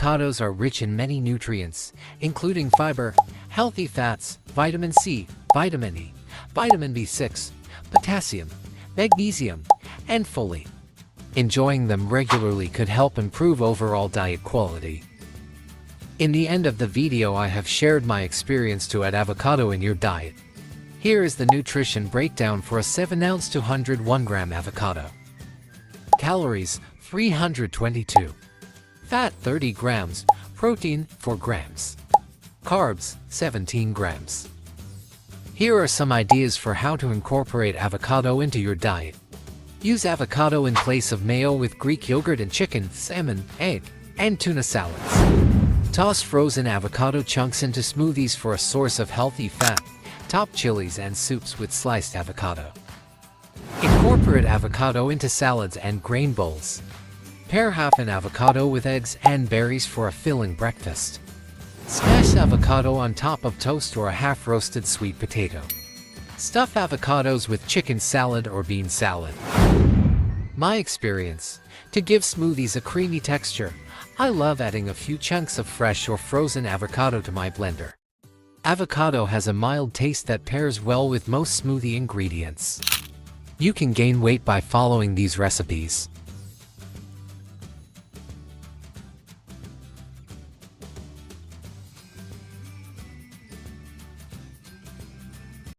Avocados are rich in many nutrients, including fiber, healthy fats, vitamin C, vitamin E, vitamin B6, potassium, magnesium, and folate. Enjoying them regularly could help improve overall diet quality. In the end of the video, I have shared my experience to add avocado in your diet. Here is the nutrition breakdown for a 7-ounce to 101-gram avocado. Calories 322. Fat 30 grams, protein 4 grams. Carbs 17 grams. Here are some ideas for how to incorporate avocado into your diet. Use avocado in place of mayo with Greek yogurt and chicken, salmon, egg, and tuna salads. Toss frozen avocado chunks into smoothies for a source of healthy fat. Top chilies and soups with sliced avocado. Incorporate avocado into salads and grain bowls. Pair half an avocado with eggs and berries for a filling breakfast. Smash avocado on top of toast or a half-roasted sweet potato. Stuff avocados with chicken salad or bean salad. My experience: to give smoothies a creamy texture, I love adding a few chunks of fresh or frozen avocado to my blender. Avocado has a mild taste that pairs well with most smoothie ingredients. You can gain weight by following these recipes.